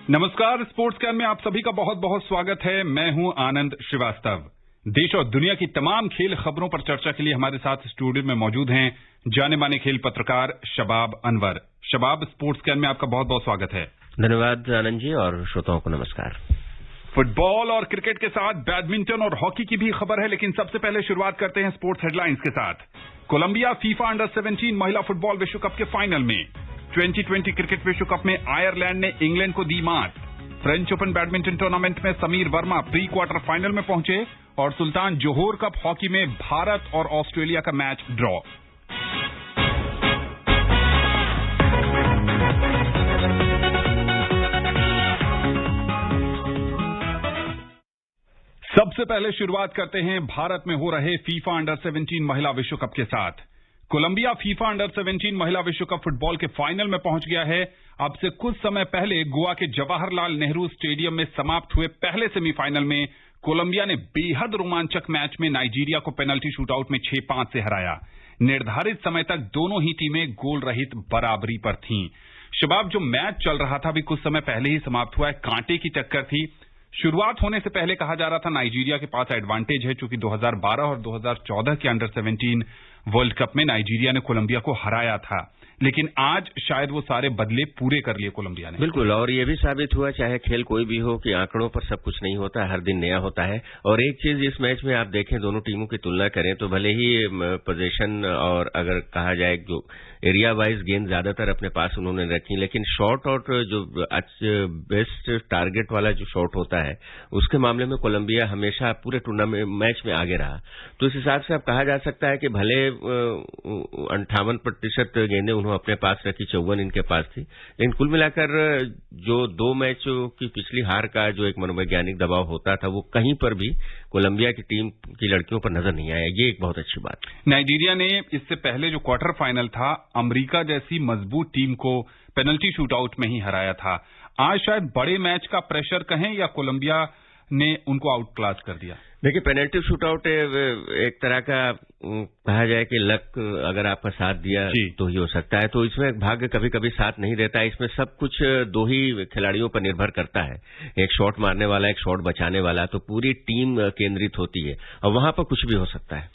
नमस्कार, sports can में आप सभी का बहुत बहुत स्वागत है। मैं हूं आनंद श्रीवास्तव। देश और दुनिया की तमाम खेल खबरों पर चर्चा के लिए हमारे साथ स्टूडियो में मौजूद हैं जाने माने खेल पत्रकार शबाब अनवर। शबाब, स्पोर्ट्स कैन में आपका बहुत बहुत स्वागत है। धन्यवाद आनंद जी, और श्रोताओं को नमस्कार। फुटबॉल और क्रिकेट के साथ बैडमिंटन और हॉकी की भी खबर है, लेकिन सबसे पहले शुरुआत करते हैं स्पोर्ट्स हेडलाइंस के साथ। कोलंबिया फीफा अंडर 17 महिला फुटबॉल विश्व कप के फाइनल में। 2020 क्रिकेट विश्व कप में आयरलैंड ने इंग्लैंड को दी मात। फ्रेंच ओपन बैडमिंटन टूर्नामेंट में Sameer Verma pre quarter final में पहुंचे और सुल्तान जोहोर कप हॉकी में भारत और ऑस्ट्रेलिया का मैच ड्रॉ। सबसे पहले शुरुआत करते हैं भारत में हो रहे फीफा अंडर 17 महिला विश्व कप के साथ। कोलंबिया फीफा अंडर 17 महिला विश्व कप फुटबॉल के फाइनल में पहुंच गया है। अब से कुछ समय पहले गोवा के जवाहरलाल नेहरू स्टेडियम में समाप्त हुए पहले सेमीफाइनल में कोलंबिया ने बेहद रोमांचक मैच में नाइजीरिया को पेनल्टी शूटआउट में 6-5 से हराया। निर्धारित समय तक दोनों ही टीमें गोल रहित बराबरी पर थीं। शबाब, जो मैच चल रहा था अभी कुछ समय पहले ही समाप्त हुआ है। कांटे की टक्कर थी। शुरुआत होने से पहले कहा जा रहा था नाइजीरिया के पास एडवांटेज है, चूंकि 2012 और 2014 के अंडर 17 वर्ल्ड कप में नाइजीरिया ने कोलंबिया को हराया था, लेकिन आज शायद वो सारे बदले पूरे कर लिए कोलंबिया ने। बिल्कुल, और ये भी साबित हुआ चाहे खेल कोई भी हो कि आंकड़ों पर सब कुछ नहीं होता, हर दिन नया होता है। और एक चीज इस मैच में आप देखें, दोनों टीमों की तुलना करें तो भले ही पोजीशन और अगर कहा जाए जो एरिया वाइज गेंद ज्यादातर अपने पास उन्होंने रखी, लेकिन शॉट और जो बेस्ट टारगेट वाला जो शॉट होता है उसके मामले में कोलंबिया हमेशा पूरे टूर्नामेंट मैच में आगे रहा। तो इस हिसाब से अब कहा जा सकता है कि भले 58% गेंदें उन्होंने अपने पास रखी, 54 इनके पास थी, लेकिन कुल मिलाकर जो 2 मैचों की पिछली हार का जो एक मनोवैज्ञानिक दबाव होता था वो कहीं पर भी कोलंबिया की टीम की लड़कियों पर नजर नहीं आया। ये एक बहुत अच्छी बात। नाइजीरिया ने इससे पहले जो क्वार्टर फाइनल था अमेरिका जैसी मजबूत टीम को पेनल्टी शूटआउट में ही हराया था। आज शायद बड़े मैच का प्रेशर कहें या कोलंबिया ने उनको आउट क्लास कर दिया। देखिए, पेनल्टी शूटआउट एक तरह का कहा जाए कि लक अगर आपका साथ दिया तो ही हो सकता है। तो इसमें भाग्य कभी कभी साथ नहीं देता है। इसमें सब कुछ 2 ही खिलाड़ियों पर निर्भर करता है, एक शॉट मारने वाला, एक शॉट बचाने वाला। तो पूरी टीम केंद्रित होती है और वहां पर कुछ भी हो सकता है।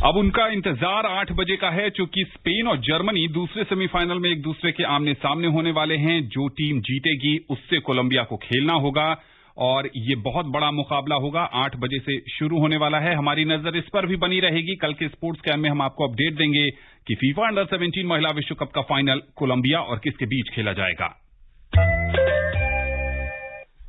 अब उनका इंतजार 8 बजे का है, चूंकि स्पेन और जर्मनी दूसरे सेमीफाइनल में एक दूसरे के आमने सामने होने वाले हैं। जो टीम जीतेगी उससे कोलंबिया को खेलना होगा और ये बहुत बड़ा मुकाबला होगा। 8 बजे से शुरू होने वाला है। हमारी नजर इस पर भी बनी रहेगी। कल के स्पोर्ट्स कैन में हम आपको अपडेट देंगे कि फीफा अंडर 17 महिला विश्व कप का फाइनल कोलंबिया और किसके बीच खेला जाएगा।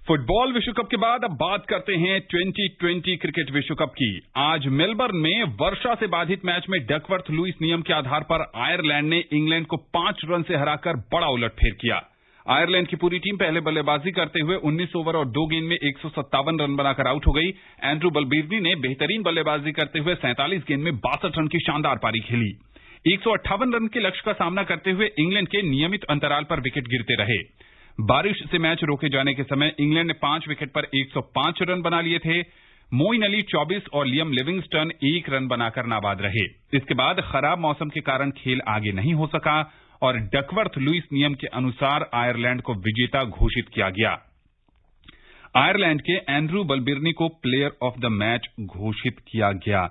फुटबॉल विश्व कप के बाद अब बात करते हैं 2020 क्रिकेट विश्व कप की। आज मेलबर्न में वर्षा से बाधित मैच में डकवर्थ लुईस नियम के आधार पर आयरलैंड ने इंग्लैंड को 5 रन से हराकर बड़ा उलटफेर किया। आयरलैंड की पूरी टीम पहले बल्लेबाजी करते हुए 19 ओवर और 2 गेंद में 157 रन बनाकर आउट हो गई। एंड्रू बलबीरनी ने बेहतरीन बल्लेबाजी करते हुए 47 गेंद में 62 रन की शानदार पारी खेली। 158 रन के लक्ष्य का सामना करते हुए इंग्लैंड के नियमित अंतराल पर विकेट गिरते रहे। बारिश से मैच रोके जाने के समय इंग्लैंड ने 5 विकेट पर 105 रन बना लिए थे। मोइन अली 24 और लियम लिविंगस्टन 1 रन बनाकर नाबाद रहे। इसके बाद खराब मौसम के कारण खेल आगे नहीं हो सका और डकवर्थ लुईस नियम के अनुसार आयरलैंड को विजेता घोषित किया गया। आयरलैंड के एंड्रू बलबीरनी को प्लेयर ऑफ द मैच घोषित किया गया।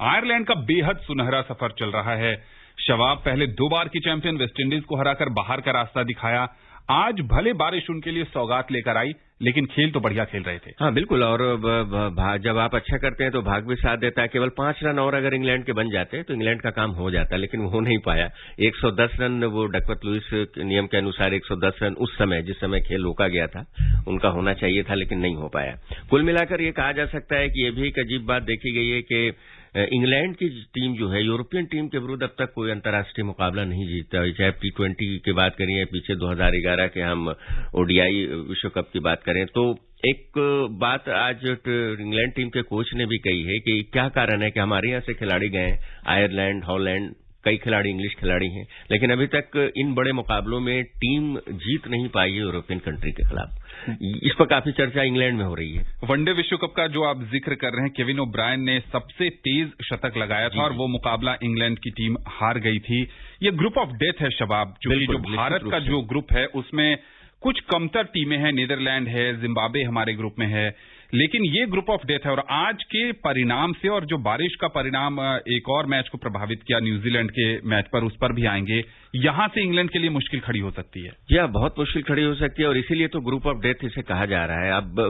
आयरलैंड का बेहद सुनहरा सफर चल रहा है। शबाब, पहले 2 बार की चैंपियन वेस्टइंडीज को हराकर बाहर का रास्ता दिखाया। आज भले बारिश उनके लिए सौगात लेकर आई, लेकिन खेल तो बढ़िया खेल रहे थे। हाँ बिल्कुल, और जब आप अच्छा करते हैं तो भाग भी साथ देता है। केवल 5 रन और अगर इंग्लैंड के बन जाते तो इंग्लैंड का काम हो जाता, लेकिन वो हो नहीं पाया। 110 रन वो डकवर्थ लुईस नियम के अनुसार 110 रन उस समय जिस समय खेल रोका गया था उनका होना चाहिए था, लेकिन नहीं हो पाया। कुल मिलाकर ये कहा जा सकता है कि ये भी एक अजीब बात देखी गई है कि इंग्लैंड की टीम जो है यूरोपियन टीम के विरुद्ध अब तक कोई अंतर्राष्ट्रीय मुकाबला नहीं जीता। चाहे T20 की बात करें, पीछे 2011 के हम ओडीआई विश्व कप की बात करें, तो एक बात आज इंग्लैंड टीम के कोच ने भी कही है कि क्या कारण है कि हमारे यहाँ से खिलाड़ी गए आयरलैंड, हॉलैंड, कई खिलाड़ी इंग्लिश खिलाड़ी हैं, लेकिन अभी तक इन बड़े मुकाबलों में टीम जीत नहीं पाई है यूरोपियन कंट्री के खिलाफ। इस पर काफी चर्चा इंग्लैंड में हो रही है। वनडे विश्व कप का जो आप जिक्र कर रहे हैं, केविन ओब्रायन ने सबसे तेज शतक लगाया था और वो मुकाबला इंग्लैंड की टीम हार गई थी। ये ग्रुप ऑफ डेथ है शबाब, जो भारत का जो ग्रुप है उसमें कुछ कमतर टीमें हैं, नीदरलैंड है, जिम्बाब्वे हमारे ग्रुप में है, लेकिन ये ग्रुप ऑफ डेथ है। और आज के परिणाम से और जो बारिश का परिणाम एक और मैच को प्रभावित किया न्यूजीलैंड के मैच पर, उस पर भी आएंगे। यहां से इंग्लैंड के लिए मुश्किल खड़ी हो सकती है। या बहुत मुश्किल खड़ी हो सकती है, और इसीलिए तो ग्रुप ऑफ डेथ इसे कहा जा रहा है। अब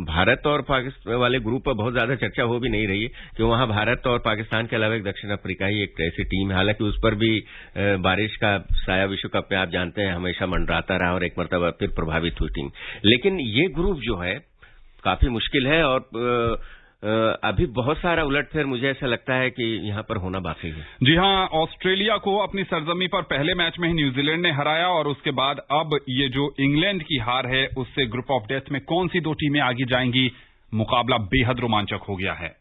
भारत और पाकिस्तान वाले ग्रुप पर बहुत ज्यादा चर्चा हो भी नहीं रही है, कि वहां भारत और पाकिस्तान के अलावा एक दक्षिण अफ्रीका ही एक ऐसी टीम है। हालांकि उस पर भी बारिश का साया विश्व कप में आप जानते हैं हमेशा मंडराता रहा, और एक मरतबा फिर प्रभावित हुई टीम। लेकिन ये ग्रुप जो है काफी मुश्किल है, और अभी बहुत सारा उलटफेर मुझे ऐसा लगता है कि यहां पर होना बाकी है। जी हां, ऑस्ट्रेलिया को अपनी सरजमी पर पहले मैच में ही न्यूजीलैंड ने हराया, और उसके बाद अब ये जो इंग्लैंड की हार है, उससे ग्रुप ऑफ डेथ में कौन सी दो टीमें आगे जाएंगी, मुकाबला बेहद रोमांचक हो गया है।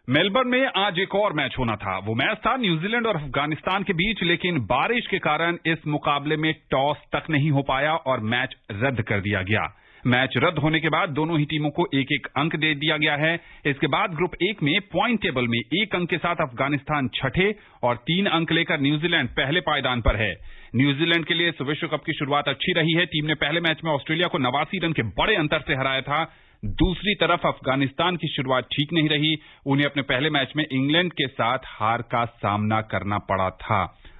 मेलबर्न में आज एक और मैच होना था। वो मैच था न्यूजीलैंड और अफगानिस्तान के बीच, लेकिन बारिश के कारण इस मुकाबले में टॉस तक नहीं हो पाया और मैच रद्द कर दिया गया। मैच रद्द होने के बाद दोनों ही टीमों को एक एक अंक दे दिया गया है। इसके बाद ग्रुप 1 में पॉइंट टेबल में 1 अंक के साथ अफगानिस्तान छठे और 3 अंक लेकर न्यूजीलैंड पहले पायदान पर है। न्यूजीलैंड के लिए इस विश्व कप की शुरुआत अच्छी रही है। टीम ने पहले मैच में ऑस्ट्रेलिया को 89 रन के बड़े अंतर से हराया था। दूसरी तरफ अफगानिस्तान की शुरुआत ठीक नहीं रही। उन्हें अपने पहले मैच में इंग्लैंड के साथ हार का सामना करना पड़ा था।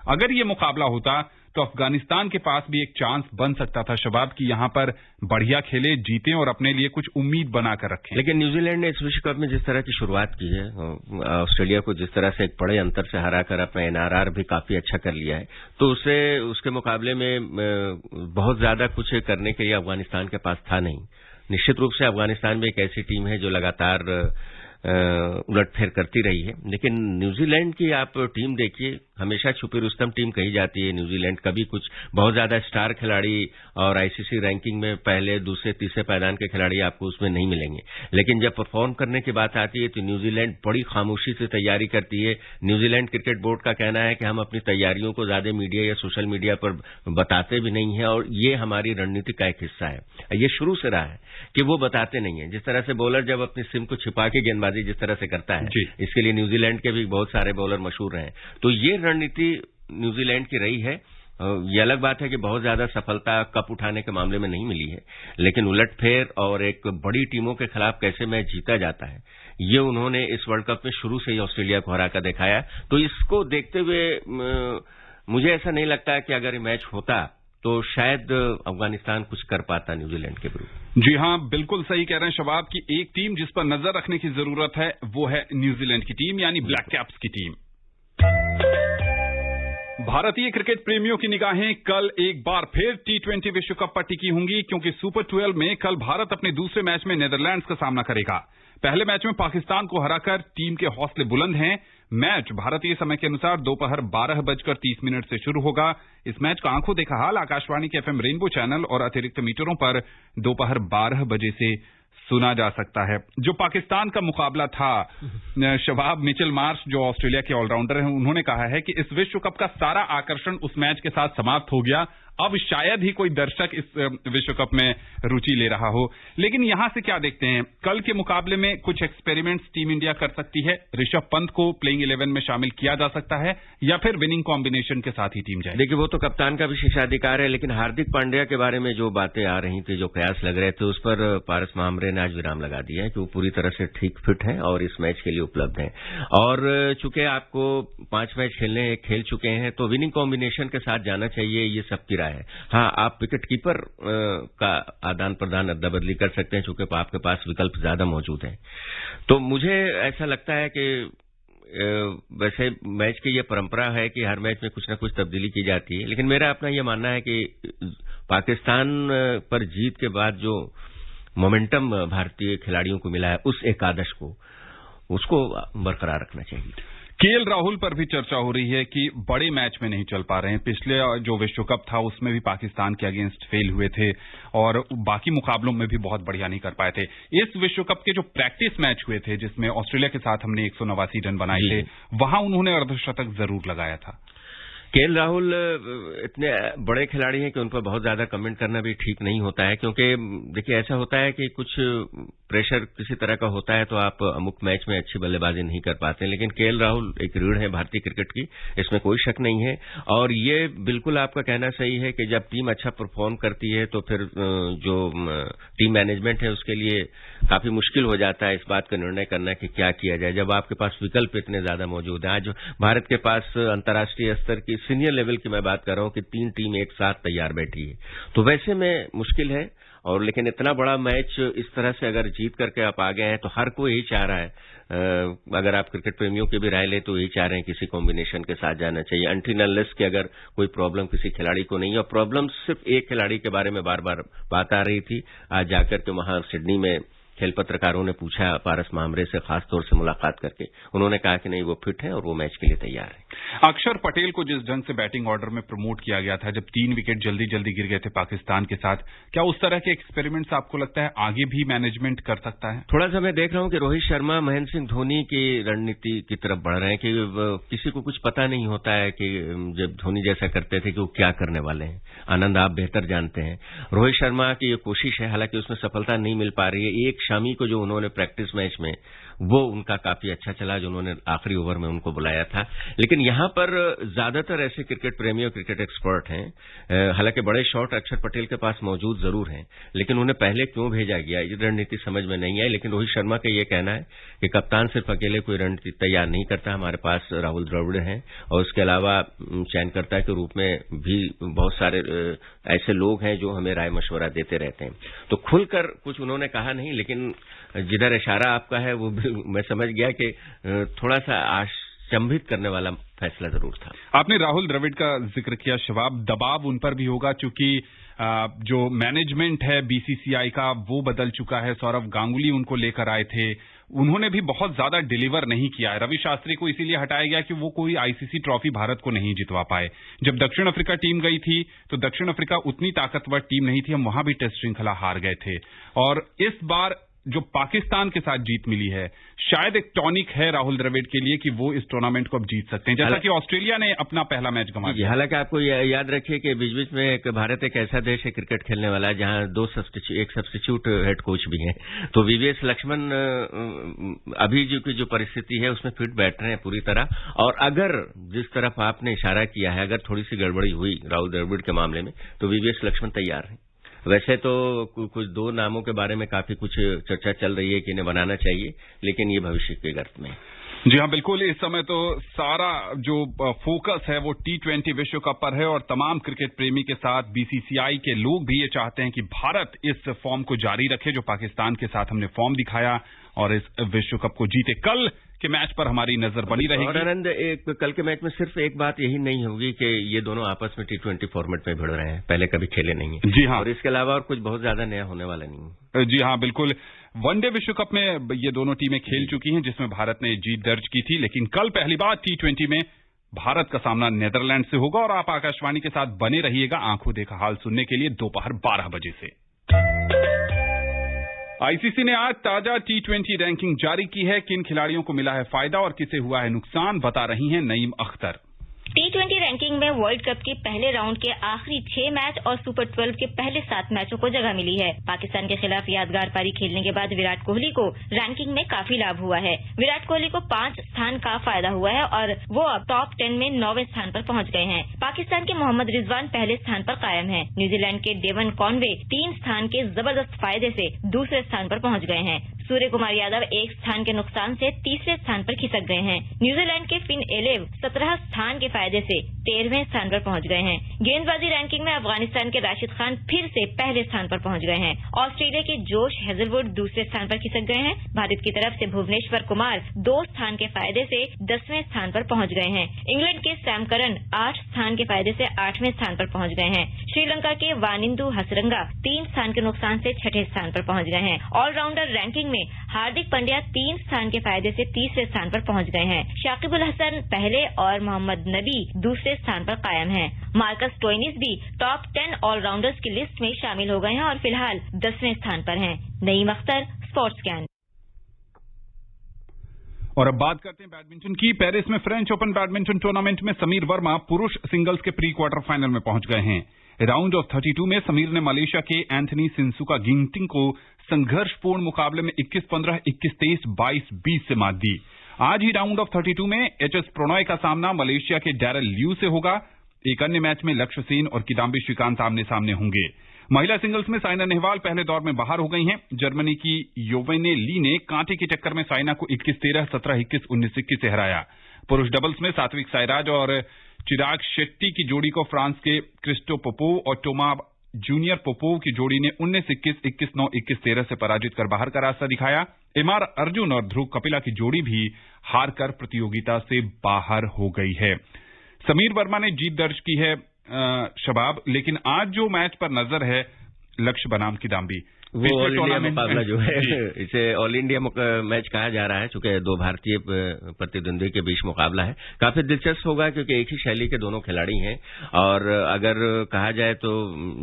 अगर ये मुकाबला होता तो अफगानिस्तान के पास भी एक चांस बन सकता था शबाब की यहां पर बढ़िया खेले, जीतें और अपने लिए कुछ उम्मीद बनाकर रखें। लेकिन न्यूजीलैंड ने इस विश्व कप में जिस तरह की शुरुआत की है, ऑस्ट्रेलिया को जिस तरह से एक बड़े अंतर से हराकर अपना एनआरआर भी काफी अच्छा कर लिया है, तो उसके मुकाबले में बहुत ज्यादा कुछ करने के लिए अफगानिस्तान के पास था नहीं। निश्चित रूप से अफगानिस्तान में एक ऐसी टीम है जो लगातार उलटफेर करती रही है। लेकिन न्यूजीलैंड की आप टीम देखिए, हमेशा छुपी रुस्तम टीम कही जाती है न्यूजीलैंड। कभी कुछ बहुत ज्यादा स्टार खिलाड़ी और आईसीसी रैंकिंग में पहले, दूसरे, तीसरे पायदान के खिलाड़ी आपको उसमें नहीं मिलेंगे। लेकिन जब परफॉर्म करने की बात आती है तो न्यूजीलैंड बड़ी खामोशी से तैयारी करती है। न्यूजीलैंड क्रिकेट बोर्ड का कहना है कि हम अपनी तैयारियों को ज्यादा मीडिया या सोशल मीडिया पर बताते भी नहीं है, और ये हमारी रणनीति का एक हिस्सा है। ये शुरू से रहा है कि वो बताते नहीं है। जिस तरह से बॉलर जब अपनी सिम को छिपा के गेंदबाजी जिस तरह से करता है, इसके लिए न्यूजीलैंड के भी बहुत सारे बॉलर मशहूर हैं। तो ये रणनीति न्यूजीलैंड की रही है। ये अलग बात है कि बहुत ज्यादा सफलता कप उठाने के मामले में नहीं मिली है, लेकिन उलटफेर और एक बड़ी टीमों के खिलाफ कैसे मैच जीता जाता है, ये उन्होंने इस वर्ल्ड कप में शुरू से ही ऑस्ट्रेलिया को हराकर दिखाया। तो इसको देखते हुए मुझे ऐसा नहीं लगता कि अगर ये मैच होता तो शायद अफगानिस्तान कुछ कर पाता न्यूजीलैंड के विरुद्ध। जी हां, बिल्कुल सही कह रहे हैं शबाब की एक टीम जिस पर नजर रखने की जरूरत है वो है न्यूजीलैंड की टीम, यानी ब्लैक कैप्स की टीम। भारतीय क्रिकेट प्रेमियों की निगाहें कल एक बार फिर T20 विश्व कप पर टिकी होंगी, क्योंकि सुपर 12 में कल भारत अपने दूसरे मैच में नीदरलैंड्स का सामना करेगा। पहले मैच में पाकिस्तान को हराकर टीम के हौसले बुलंद हैं। मैच भारतीय समय के अनुसार दोपहर 12:30 से शुरू होगा। इस मैच का आंखों देखा हाल आकाशवाणी के FM रेनबो चैनल और अतिरिक्त मीटरों पर दोपहर 12 बजे से सुना जा सकता है। जो पाकिस्तान का मुकाबला था, शबाब, मिचेल मार्श जो ऑस्ट्रेलिया के ऑलराउंडर हैं, उन्होंने कहा है कि इस विश्व कप का सारा आकर्षण उस मैच के साथ समाप्त हो गया। अब शायद ही कोई दर्शक इस विश्व कप में रुचि ले रहा हो। लेकिन यहां से क्या देखते हैं, कल के मुकाबले में कुछ एक्सपेरिमेंट्स टीम इंडिया कर सकती है। ऋषभ पंत को प्लेइंग 11 में शामिल किया जा सकता है, या फिर विनिंग कॉम्बिनेशन के साथ ही टीम जाए। देखिए, वो तो कप्तान का विशेषाधिकार है, लेकिन हार्दिक पांड्या के बारे में जो बातें आ रही थी, जो कयास लग रहे थे, उस पर पारस महामरे ने आज विराम लगा दिया है कि वो पूरी तरह से ठीक फिट है और इस मैच के लिए उपलब्ध है। और चूंकि आपको 5 मैच खेल चुके हैं, तो विनिंग कॉम्बिनेशन के साथ जाना चाहिए, ये सबकी राय है। हाँ, आप विकेट कीपर का आदान प्रदान अदला बदली कर सकते हैं, चूंकि आपके पास विकल्प ज्यादा मौजूद हैं। तो मुझे ऐसा लगता है कि वैसे मैच की ये परंपरा है कि हर मैच में कुछ न कुछ तब्दीली की जाती है, लेकिन मेरा अपना ये मानना है कि पाकिस्तान पर जीत के बाद जो मोमेंटम भारतीय खिलाड़ियों को मिला है, उस एकादश को उसको बरकरार रखना चाहिए। केएल राहुल पर भी चर्चा हो रही है कि बड़े मैच में नहीं चल पा रहे हैं। पिछले जो विश्व कप था उसमें भी पाकिस्तान के अगेंस्ट फेल हुए थे और बाकी मुकाबलों में भी बहुत बढ़िया नहीं कर पाए थे। इस विश्व कप के जो प्रैक्टिस मैच हुए थे, जिसमें ऑस्ट्रेलिया के साथ हमने 189 रन बनाए थे, वहां उन्होंने अर्धशतक जरूर लगाया था। केएल राहुल इतने बड़े खिलाड़ी हैं कि उन पर बहुत ज्यादा कमेंट करना भी ठीक नहीं होता है, क्योंकि देखिए ऐसा होता है कि कुछ प्रेशर किसी तरह का होता है तो आप अमुक मैच में अच्छी बल्लेबाजी नहीं कर पाते, लेकिन केएल राहुल एक रीढ़ है भारतीय क्रिकेट की, इसमें कोई शक नहीं है। और ये बिल्कुल आपका कहना सही है कि जब टीम अच्छा परफॉर्म करती है तो फिर जो टीम मैनेजमेंट है उसके लिए काफी मुश्किल हो जाता है इस बात का निर्णय करना कि क्या किया जाए, जब आपके पास विकल्प इतने ज्यादा मौजूद हैं। आज भारत के पास अंतर्राष्ट्रीय स्तर की सीनियर लेवल की मैं बात कर रहा हूं कि 3 टीम एक साथ तैयार बैठी है, तो वैसे में मुश्किल है। और लेकिन इतना बड़ा मैच इस तरह से अगर जीत करके आप आ गए हैं तो हर कोई यही चाह रहा है, अगर आप क्रिकेट प्रेमियों की भी राय ले तो यही चाह रहे हैं किसी कॉम्बिनेशन के साथ जाना चाहिए, अनटिल अनलेस कि अगर कोई प्रॉब्लम किसी खिलाड़ी को नहीं है। और प्रॉब्लम सिर्फ एक खिलाड़ी के बारे में बार बार बात आ रही थी। आज जाकर के वहां सिडनी में खेल पत्रकारों ने पूछा पारस मामरे से खास तौर से मुलाकात करके, उन्होंने कहा कि नहीं वो फिट है और वो मैच के लिए तैयार है। अक्षर पटेल को जिस ढंग से बैटिंग ऑर्डर में प्रमोट किया गया था, जब 3 विकेट जल्दी जल्दी गिर गए थे पाकिस्तान के साथ, क्या उस तरह के एक्सपेरिमेंट्स आपको लगता है आगे भी मैनेजमेंट कर सकता है? थोड़ा सा मैं देख रहा हूं कि रोहित शर्मा महेंद्र सिंह धोनी की रणनीति की तरफ बढ़ रहे हैं कि किसी को कुछ पता नहीं होता है कि जब धोनी जैसा करते थे कि वो क्या करने वाले हैं। आनंद आप बेहतर जानते हैं। रोहित शर्मा की ये कोशिश है, हालांकि उसमें सफलता नहीं मिल पा रही है। एक शामी को जो उन्होंने प्रैक्टिस मैच में, वो उनका काफी अच्छा चला जो उन्होंने आखिरी ओवर में उनको बुलाया था। लेकिन यहां पर ज्यादातर ऐसे क्रिकेट प्रेमी और क्रिकेट एक्सपर्ट हैं, हालांकि बड़े शॉट अक्षर पटेल के पास मौजूद जरूर हैं, लेकिन उन्हें पहले क्यों भेजा गया ये रणनीति समझ में नहीं आई। लेकिन रोहित शर्मा का ये कहना है कि कप्तान सिर्फ अकेले कोई रणनीति तैयार नहीं करता, हमारे पास राहुल द्रविड़ हैं और उसके अलावा चयनकर्ता के रूप में भी बहुत सारे ऐसे लोग हैं जो हमें राय मशवरा देते रहते हैं। तो खुलकर कुछ उन्होंने कहा नहीं, लेकिन जिधर इशारा आपका है वो मैं समझ गया कि थोड़ा सा आश्चंबित करने वाला फैसला जरूर था। आपने राहुल द्रविड़ का जिक्र किया, शवाब, दबाव उन पर भी होगा क्योंकि जो मैनेजमेंट है बीसीसीआई का वो बदल चुका है। सौरव गांगुली उनको लेकर आए थे, उन्होंने भी बहुत ज्यादा डिलीवर नहीं किया है। रवि शास्त्री को इसीलिए हटाया गया कि वो कोई आईसीसी ट्रॉफी भारत को नहीं जितवा पाए। जब दक्षिण अफ्रीका टीम गई थी तो दक्षिण अफ्रीका उतनी ताकतवर टीम नहीं थी, हम वहां भी टेस्ट श्रृंखला हार गए थे। और इस बार जो पाकिस्तान के साथ जीत मिली है, शायद एक टॉनिक है राहुल द्रविड़ के लिए कि वो इस टूर्नामेंट को अब जीत सकते हैं, जैसा कि ऑस्ट्रेलिया ने अपना पहला मैच गंवा दिया। हालांकि आपको याद रखिए कि बीच बीच में भारत एक ऐसा देश है क्रिकेट खेलने वाला जहां एक सब्स्टिट्यूट हेड कोच भी हैं। तो वीवीएस लक्ष्मण अभी जो परिस्थिति है उसमें फिट बैठ रहे हैं पूरी तरह। और अगर जिस तरफ आपने इशारा किया है, अगर थोड़ी सी गड़बड़ी हुई राहुल द्रविड़ के मामले में तो वीवीएस लक्ष्मण तैयार है। वैसे तो कुछ 2 नामों के बारे में काफी कुछ चर्चा चल रही है कि इन्हें बनाना चाहिए, लेकिन ये भविष्य के गर्त में। जी हाँ, बिल्कुल। इस समय तो सारा जो फोकस है वो T20 विश्व कप पर है और तमाम क्रिकेट प्रेमी के साथ बीसीसीआई के लोग भी ये चाहते हैं कि भारत इस फॉर्म को जारी रखे जो पाकिस्तान के साथ हमने फॉर्म दिखाया और इस विश्व कप को जीते। कल के मैच पर हमारी नजर बनी रहेगी। और आनंद, कल के मैच में सिर्फ एक बात यही नहीं होगी कि ये दोनों आपस में T20 फॉर्मेट में भिड़ रहे हैं, पहले कभी खेले नहीं है। जी हाँ, और इसके अलावा और कुछ बहुत ज्यादा नया होने वाला नहीं है। जी हाँ, बिल्कुल। वनडे विश्व कप में ये दोनों टीमें खेल चुकी हैं जिसमें भारत ने जीत दर्ज की थी, लेकिन कल पहली बार T20 में भारत का सामना नीदरलैंड से होगा। और आप आकाशवाणी के साथ बने रहिएगा आंखों देखा हाल सुनने के लिए दोपहर 12 बजे से। आईसीसी ने आज ताजा T20 रैंकिंग जारी की है। किन खिलाड़ियों को मिला है फायदा और किसे हुआ है नुकसान, बता रही हैं नईम अख्तर। T20 रैंकिंग में वर्ल्ड कप के पहले राउंड के आखिरी 6 मैच और सुपर 12 के पहले 7 मैचों को जगह मिली है। पाकिस्तान के खिलाफ यादगार पारी खेलने के बाद विराट कोहली को रैंकिंग में काफी लाभ हुआ है। विराट कोहली को 5 स्थान का फायदा हुआ है और वो अब टॉप 10 में 9वें स्थान पर पहुंच गए हैं। पाकिस्तान के मोहम्मद रिजवान पहले स्थान पर कायम है। न्यूजीलैंड के डेवन कॉनवे 3 स्थान के जबरदस्त फायदे से दूसरे स्थान पर पहुंच गए हैं। सूर्य कुमार यादव 1 स्थान के नुकसान से तीसरे स्थान पर खिसक गए हैं। न्यूजीलैंड के फिन एलेव 17 स्थान के फायदे से 13वें स्थान पर पहुंच गए हैं। गेंदबाजी रैंकिंग में अफगानिस्तान के राशिद खान फिर से पहले स्थान पर पहुंच गए हैं। ऑस्ट्रेलिया के जोश हेजलवुड दूसरे स्थान पर खिसक गए हैं। भारत की तरफ से भुवनेश्वर कुमार 2 स्थान के फायदे से 10वें स्थान पर पहुंच गए हैं। इंग्लैंड के सैम करन 8 स्थान के फायदे से 8वें स्थान पर पहुंच गए हैं। श्रीलंका के वानिंदु हसरंगा 3 स्थान के नुकसान से 6ठे स्थान पर पहुंच गए हैं। ऑलराउंडर रैंकिंग में हार्दिक पांड्या 3 स्थान के फायदे से तीसरे स्थान पर पहुंच गए हैं। शाकिब अल हसन पहले और मोहम्मद नबी दूसरे स्थान पर कायम हैं। मार्कस स्टोइनिस भी टॉप 10 ऑलराउंडर्स की लिस्ट में शामिल हो गए हैं और फिलहाल 10वें स्थान पर हैं। Naeem Akhtar, sports can. और अब बात करते हैं बैडमिंटन की। पेरिस में फ्रेंच ओपन बैडमिंटन टूर्नामेंट में समीर वर्मा पुरुष सिंगल्स के प्री क्वार्टर फाइनल में पहुंच गए हैं। राउंड ऑफ 32 में समीर ने मलेशिया के एंथनी सिंसुका गिंगटिंग को संघर्षपूर्ण मुकाबले में 21-15, 21-23, 22-20 से मात दी। आज ही राउंड ऑफ 32 में एचएस प्रणॉय का सामना मलेशिया के डैरेल ल्यू से होगा। एक अन्य मैच में लक्ष्य सेन और किदाम्बी श्रीकांत आमने सामने होंगे। महिला सिंगल्स में साइना नेहवाल पहले दौर में बाहर हो गई हैं। जर्मनी की योवेने ली ने कांटे की टक्कर में साइना को 21-13, 17-21, 19-21 से हराया। पुरुष डबल्स में सात्विक साईराज और चिराग शेट्टी की जोड़ी को फ्रांस के क्रिस्टो पोपोव और टोमा जूनियर पोपोव की जोड़ी ने 19-21, 21-9, 21-13 से पराजित कर बाहर का रास्ता दिखाया। एमआर अर्जुन और ध्रुव कपिला की जोड़ी भी हारकर प्रतियोगिता से बाहर हो गई है। समीर वर्मा ने जीत दर्ज की है शबाब, लेकिन आज जो मैच पर नजर है लक्ष्य बनाम किदाम्बी, वो ऑल इंडिया मुकाबला जो है इसे ऑल इंडिया मैच कहा जा रहा है, चूंकि दो भारतीय प्रतिद्वंदी के बीच मुकाबला है। काफी दिलचस्प होगा क्योंकि एक ही शैली के दोनों खिलाड़ी हैं और अगर कहा जाए तो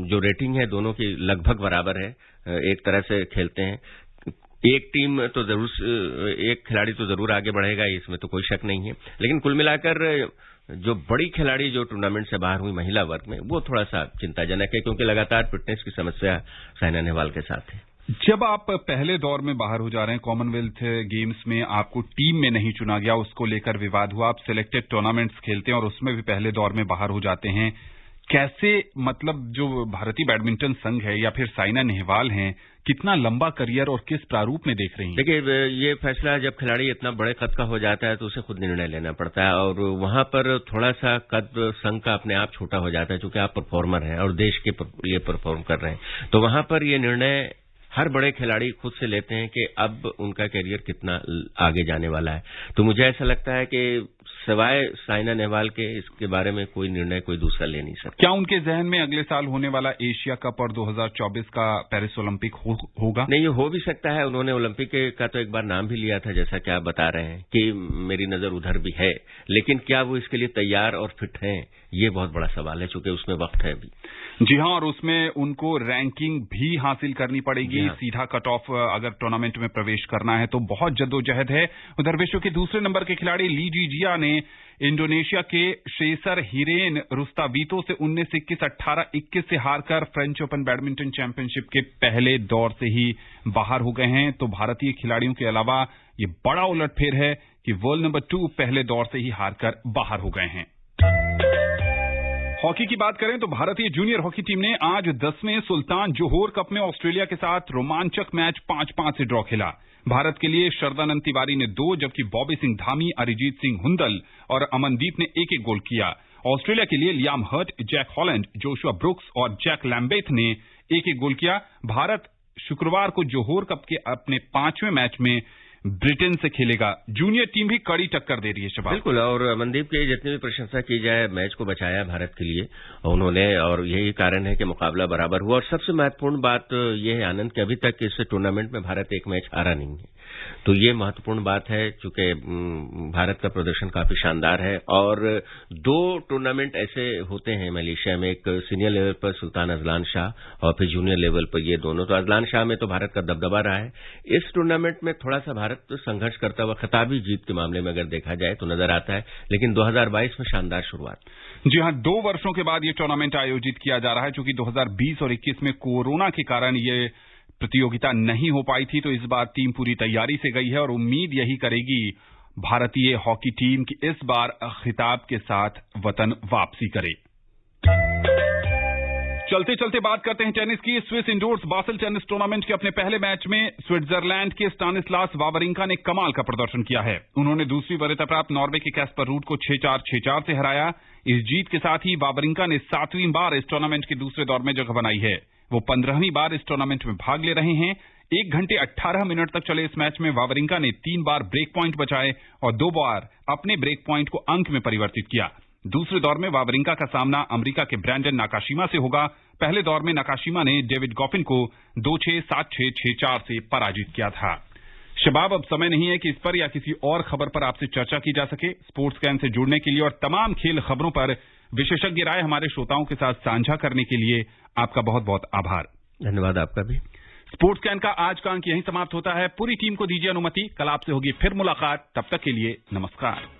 जो रेटिंग है दोनों की लगभग बराबर है, एक तरह से खेलते हैं। एक टीम तो जरूर, एक खिलाड़ी तो जरूर आगे बढ़ेगा, इसमें तो कोई शक नहीं है। लेकिन कुल मिलाकर जो बड़ी खिलाड़ी जो टूर्नामेंट से बाहर हुई महिला वर्ग में, वो थोड़ा सा चिंताजनक है क्योंकि लगातार फिटनेस की समस्या साइना नेहवाल के साथ है। जब आप पहले दौर में बाहर हो जा रहे हैं, कॉमनवेल्थ गेम्स में आपको टीम में नहीं चुना गया, उसको लेकर विवाद हुआ, आप सिलेक्टेड टूर्नामेंट्स खेलते हैं और उसमें भी पहले दौर में बाहर हो जाते हैं, कैसे मतलब जो भारतीय बैडमिंटन संघ है या फिर साइना नेहवाल हैं, कितना लंबा करियर और किस प्रारूप में देख रही हैं? देखिए, ये फैसला जब खिलाड़ी इतना बड़े कद का हो जाता है तो उसे खुद निर्णय लेना पड़ता है और वहां पर थोड़ा सा कद संघ का अपने आप छोटा हो जाता है क्योंकि आप परफॉर्मर हैं और देश के लिए परफॉर्म कर रहे हैं। तो वहां पर ये निर्णय हर बड़े खिलाड़ी खुद से लेते हैं कि अब उनका करियर कितना आगे जाने वाला है। तो मुझे ऐसा लगता है कि सिवाय साइना नेहवाल के इसके बारे में कोई निर्णय कोई दूसरा ले नहीं सकता। क्या उनके जहन में अगले साल होने वाला एशिया कप और 2024 का पेरिस ओलंपिक होगा? नहीं, ये हो भी सकता है। उन्होंने ओलंपिक का तो एक बार नाम भी लिया था, जैसा कि आप बता रहे हैं कि मेरी नजर उधर भी है, लेकिन क्या वो इसके लिए तैयार और फिट हैं, ये बहुत बड़ा सवाल है, चूंकि उसमें वक्त है अभी। जी हाँ, और उसमें उनको रैंकिंग भी हासिल करनी पड़ेगी। हाँ। सीधा कट ऑफ अगर टूर्नामेंट में प्रवेश करना है तो बहुत जद्दोजहद है। उधर विश्व के दूसरे नंबर के खिलाड़ी ली जीजिया ने इंडोनेशिया के शेसर हिरेन रुस्तावीतो से 19-21, 18-21 से हारकर फ्रेंच ओपन बैडमिंटन चैंपियनशिप के पहले दौर से ही बाहर हो गए हैं। तो भारतीय खिलाड़ियों के अलावा ये बड़ा उलटफेर है कि वर्ल्ड नंबर 2 पहले दौर से ही हारकर बाहर हो गए हैं। हॉकी की बात करें तो भारतीय जूनियर हॉकी टीम ने आज 10वें सुल्तान जोहोर कप में ऑस्ट्रेलिया के साथ रोमांचक मैच 5-5 से ड्रॉ खेला। भारत के लिए शरदानंद तिवारी ने 2, जबकि बॉबी सिंह धामी, अरिजीत सिंह हुंदल और अमनदीप ने 1-1 गोल किया। ऑस्ट्रेलिया के लिए Liam Hurt, Jack Holland, Joshua Brooks और जैक लैम्बेथ ने 1-1 गोल किया। भारत शुक्रवार को जोहोर कप के अपने 5वें मैच में ब्रिटेन से खेलेगा। जूनियर टीम भी कड़ी टक्कर दे रही है शबाब। बिल्कुल, और अमनदीप की जितनी भी प्रशंसा की जाए, मैच को बचाया भारत के लिए उन्होंने, और यही कारण है कि मुकाबला बराबर हुआ। और सबसे महत्वपूर्ण बात यह है आनंद कि अभी तक इस टूर्नामेंट में भारत एक मैच हारा नहीं है, तो ये महत्वपूर्ण बात है चूंकि भारत का प्रदर्शन काफी शानदार है। और 2 टूर्नामेंट ऐसे होते हैं मलेशिया में, एक सीनियर लेवल पर सुल्तान अजलान शाह और फिर जूनियर लेवल पर ये दोनों। तो अजलान शाह में तो भारत का दबदबा रहा है। इस टूर्नामेंट में थोड़ा सा भारत संघर्ष करता हुआ खिताबी जीत के मामले में अगर देखा जाए तो नजर आता है, लेकिन 2022 में शानदार शुरुआत। जी हां, 2 वर्षों के बाद ये टूर्नामेंट आयोजित किया जा रहा है। चूंकि 2020 और 21 में कोरोना के कारण ये प्रतियोगिता नहीं हो पाई थी, तो इस बार टीम पूरी तैयारी से गई है और उम्मीद यही करेगी भारतीय हॉकी टीम की इस बार खिताब के साथ वतन वापसी करे। चलते चलते बात करते हैं टेनिस की। Swiss Indoors Basel tennis tournament के अपने पहले मैच में स्विट्जरलैंड के स्टानिस्लास वावरिंका ने कमाल का प्रदर्शन किया है। उन्होंने दूसरी वरीयता प्राप्त नॉर्वे के कैस्पर रूड को 6-4, 6-4 से हराया। इस जीत के साथ ही वावरिंका ने 7वीं बार इस टूर्नामेंट के दूसरे दौर में जगह बनाई है। वो 15वीं बार इस टूर्नामेंट में भाग ले रहे हैं। 1 घंटे 18 मिनट तक चले इस मैच में वावरिंका ने 3 बार ब्रेक पॉइंट बचाए और 2 बार अपने ब्रेक पॉइंट को अंक में परिवर्तित किया। दूसरे दौर में वावरिंका का सामना अमेरिका के ब्रैंडन नाकाशिमा से होगा। पहले दौर में नाकाशिमा ने डेविड गॉफिन को 2-6, 7-6, 6-4 से पराजित किया था। शबाब, अब समय नहीं है कि इस पर या किसी और खबर पर आपसे चर्चा की जा सके। स्पोर्ट्स कैन से जुड़ने के लिए और तमाम खेल खबरों पर विशेषज्ञ राय हमारे श्रोताओं के साथ साझा करने के लिए आपका बहुत बहुत आभार। धन्यवाद आपका भी। स्पोर्ट्स कैन का आज का अंक यहीं समाप्त होता है। पूरी टीम को दीजिए अनुमति, कल आपसे होगी फिर मुलाकात। तब तक के लिए नमस्कार।